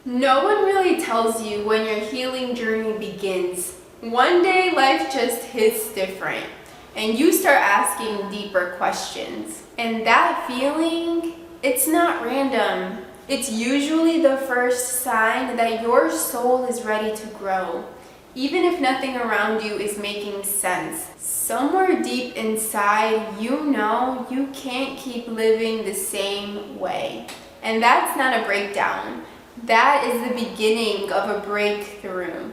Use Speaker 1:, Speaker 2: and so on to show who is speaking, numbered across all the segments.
Speaker 1: No one really tells you when your healing journey begins. One day life just hits different and you start asking deeper questions. And that feeling, it's not random. It's usually the first sign that your soul is ready to grow. Even if nothing around you is making sense, somewhere deep inside, you know you can't keep living the same way. And that's not a breakdown. That is the beginning of a breakthrough.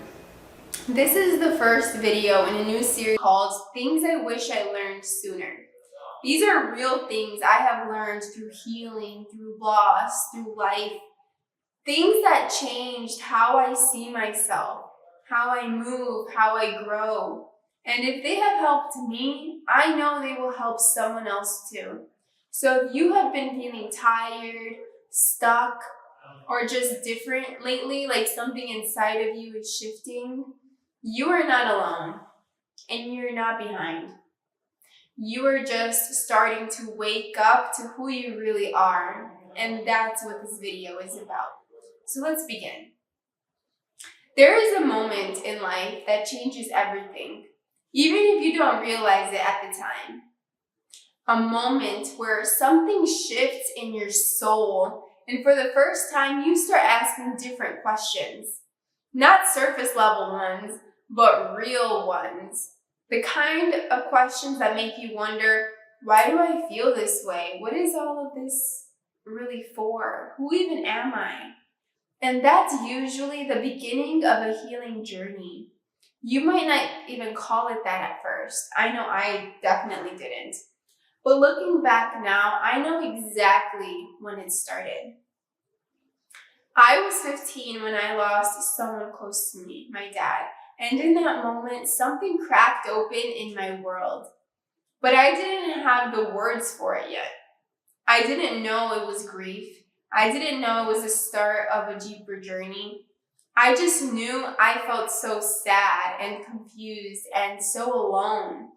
Speaker 1: This is the first video in a new series called Things I Wish I Learned Sooner. These are real things I have learned through healing, through loss, through life. Things that changed how I see myself, how I move, how I grow. And if they have helped me, I know they will help someone else too. So if you have been feeling tired, stuck, or just different lately, like something inside of you is shifting, you are not alone and you're not behind. You are just starting to wake up to who you really are, and that's what this video is about. So let's begin. There is a moment in life that changes everything, even if you don't realize it at the time. A moment where something shifts in your soul, and for the first time, you start asking different questions. Not surface level ones, but real ones. The kind of questions that make you wonder, why do I feel this way? What is all of this really for? Who even am I? And that's usually the beginning of a healing journey. You might not even call it that at first. I know I definitely didn't. But looking back now, I know exactly when it started. I was 15 when I lost someone close to me, my dad. And in that moment, something cracked open in my world. But I didn't have the words for it yet. I didn't know it was grief. I didn't know it was the start of a deeper journey. I just knew I felt so sad and confused and so alone.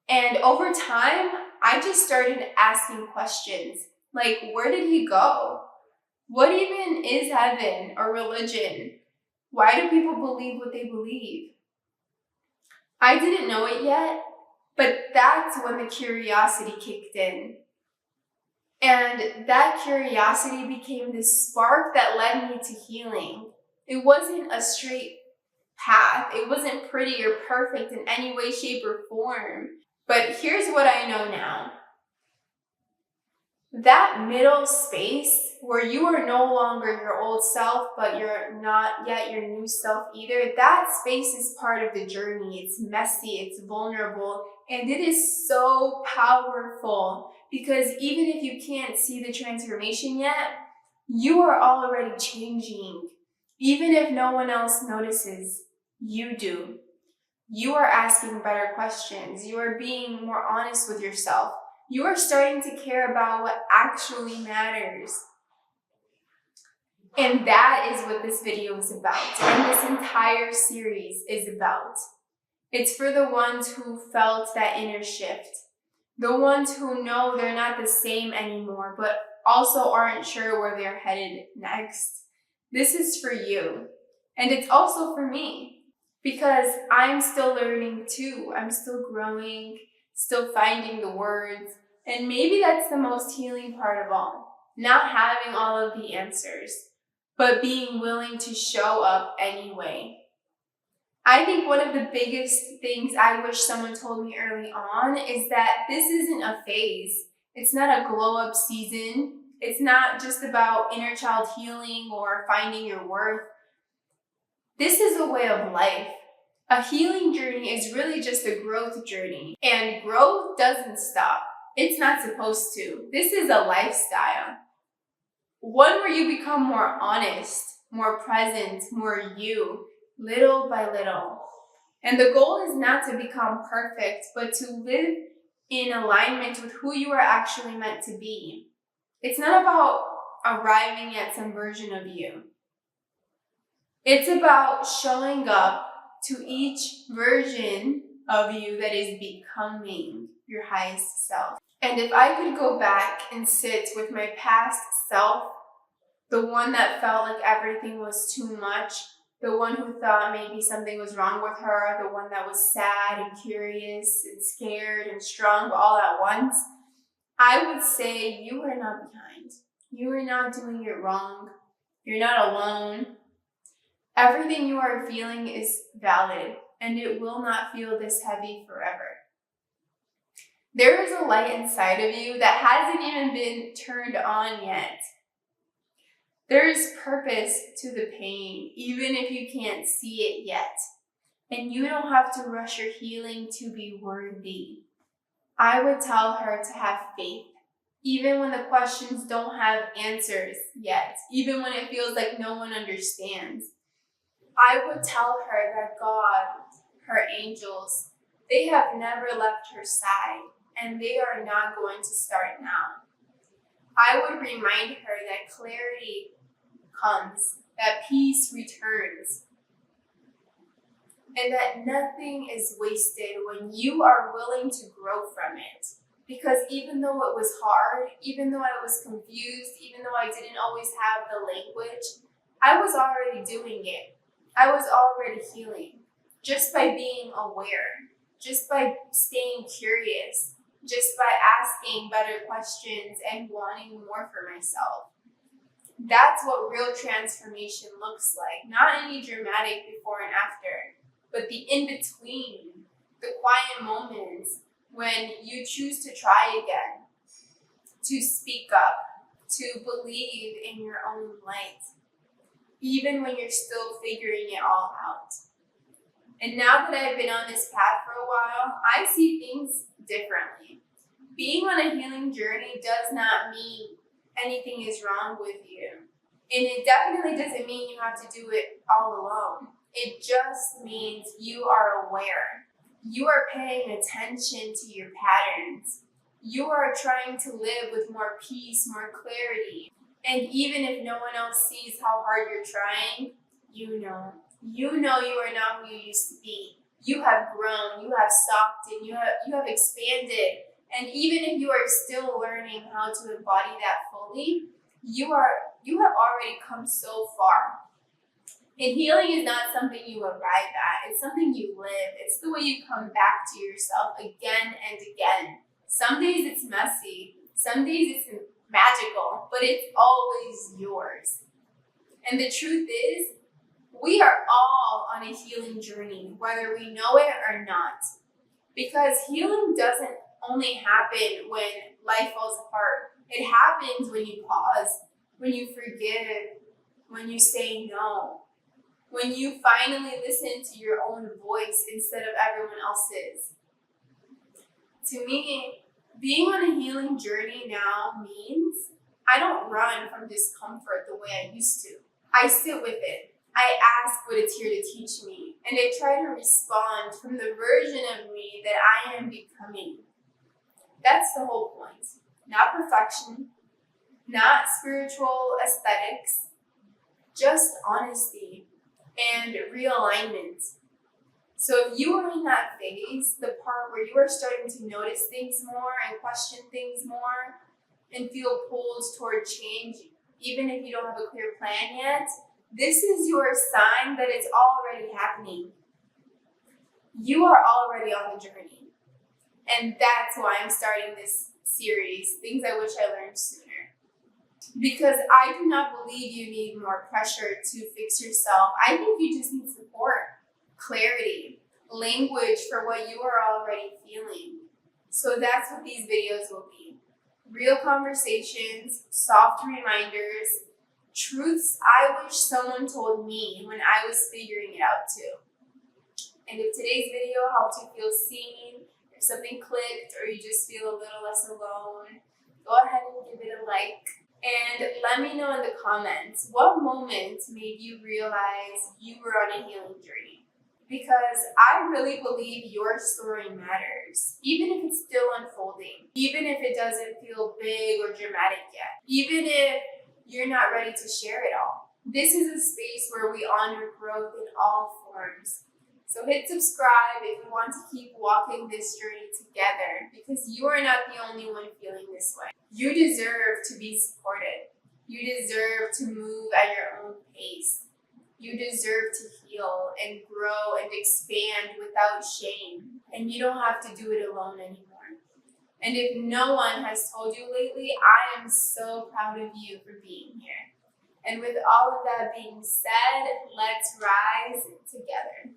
Speaker 1: And over time, I just started asking questions like, where did he go? What even is heaven or religion? Why do people believe what they believe? I didn't know it yet, but that's when the curiosity kicked in. And that curiosity became the spark that led me to healing. It wasn't a straight path. It wasn't pretty or perfect in any way, shape, or form. But here's what I know now. That middle space where you are no longer your old self, but you're not yet your new self either, that space is part of the journey. It's messy, it's vulnerable, and it is so powerful because even if you can't see the transformation yet, you are already changing. Even if no one else notices, you do. You are asking better questions. You are being more honest with yourself. You are starting to care about what actually matters. And that is what this video is about, and this entire series is about. It's for the ones who felt that inner shift, the ones who know they're not the same anymore, but also aren't sure where they're headed next. This is for you, and it's also for me. Because I'm still learning too. I'm still growing, still finding the words. And maybe that's the most healing part of all. Not having all of the answers, but being willing to show up anyway. I think one of the biggest things I wish someone told me early on is that this isn't a phase. It's not a glow-up season. It's not just about inner child healing or finding your worth. This is a way of life. A healing journey is really just a growth journey. And growth doesn't stop. It's not supposed to. This is a lifestyle. One where you become more honest, more present, more you, little by little. And the goal is not to become perfect, but to live in alignment with who you are actually meant to be. It's not about arriving at some version of you. It's about showing up to each version of you that is becoming your highest self. And if I could go back and sit with my past self, The one that felt like everything was too much, the one who thought maybe something was wrong with her, the one that was sad and curious and scared and strong all at once, I would say you are not behind. You are not doing it wrong. You're not alone. Everything you are feeling is valid, and it will not feel this heavy forever. There is a light inside of you that hasn't even been turned on yet. There is purpose to the pain, even if you can't see it yet. And you don't have to rush your healing to be worthy. I would tell her to have faith, even when the questions don't have answers yet, even when it feels like no one understands. I would tell her that God, her angels, they have never left her side, and they are not going to start now. I would remind her that clarity comes, that peace returns, and that nothing is wasted when you are willing to grow from it. Because even though it was hard, even though I was confused, even though I didn't always have the language, I was already doing it. I was already healing just by being aware, just by staying curious, just by asking better questions and wanting more for myself. That's what real transformation looks like. Not any dramatic before and after, but the in-between, the quiet moments when you choose to try again, to speak up, to believe in your own light, even when you're still figuring it all out. And now that I've been on this path for a while, I see things differently. Being on a healing journey does not mean anything is wrong with you. And it definitely doesn't mean you have to do it all alone. It just means you are aware. You are paying attention to your patterns. You are trying to live with more peace, more clarity. And even if no one else sees how hard you're trying, you know. You know you are not who you used to be. You have grown, you have softened, you have expanded. And even if you are still learning how to embody that fully, you have already come so far. And healing is not something you arrive at. It's something you live. It's the way you come back to yourself again and again. Some days it's messy. Some days it's magical, but it's always yours. And the truth is, we are all on a healing journey, whether we know it or not. Because healing doesn't only happen when life falls apart. It happens when you pause, when you forgive, when you say no, when you finally listen to your own voice instead of everyone else's. To me, being on a healing journey now means I don't run from discomfort the way I used to. I sit with it. I ask what it's here to teach me, and I try to respond from the version of me that I am becoming. That's the whole point. Not perfection, not spiritual aesthetics, just honesty and realignment. So if you are in that phase, the part where you are starting to notice things more and question things more and feel pulled toward change, even if you don't have a clear plan yet, this is your sign that it's already happening. You are already on the journey. And that's why I'm starting this series, Things I Wish I Learned Sooner. Because I do not believe you need more pressure to fix yourself. I think you just need support, clarity, language for what you are already feeling. So that's what these videos will be. Real conversations, soft reminders, truths I wish someone told me when I was figuring it out too. And if today's video helped you feel seen, if something clicked, or you just feel a little less alone, go ahead and give it a like. And let me know in the comments, what moment made you realize you were on a healing journey? Because I really believe your story matters, even if it's still unfolding, even if it doesn't feel big or dramatic yet, even if you're not ready to share it all. This is a space where we honor growth in all forms. So hit subscribe if you want to keep walking this journey together, because you are not the only one feeling this way. You deserve to be supported. You deserve to move at your own pace. You deserve to heal and grow and expand without shame. And you don't have to do it alone anymore. And if no one has told you lately, I am so proud of you for being here. And with all of that being said, let's rise together.